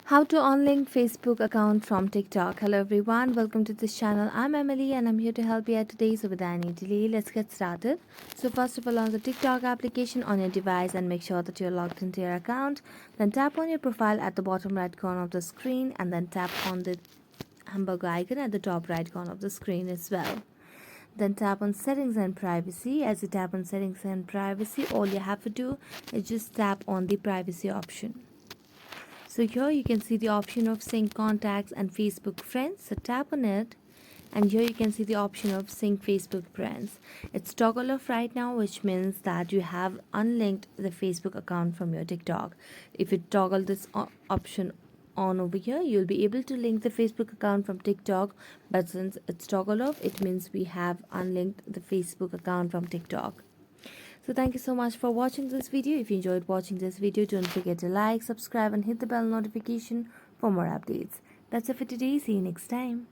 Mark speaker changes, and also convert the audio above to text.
Speaker 1: How to unlink Facebook account from TikTok. Hello everyone, welcome to this channel. I'm Emily and I'm here to help you out today. So without any delay, let's get started. So first of all, launch the TikTok application on your device and make sure that you're logged into your account. Then tap on your profile at the bottom right corner of the screen and then tap on the hamburger icon at the top right corner of the screen as well. Then tap on settings and privacy. As you tap on settings and privacy, all you have to do is just tap on the privacy option. So here you can see the option of sync contacts and Facebook friends. So tap on it and here you can see the option of sync Facebook friends. It's toggle off right now, which means that you have unlinked the Facebook account from your TikTok. If you toggle this option on over here, you'll be able to link the Facebook account from TikTok, but since it's toggle off, it means we have unlinked the Facebook account from TikTok. So thank you so much for watching this video. If you enjoyed watching this video, don't forget to like, subscribe and hit the bell notification for more updates. That's it for today. See you next time.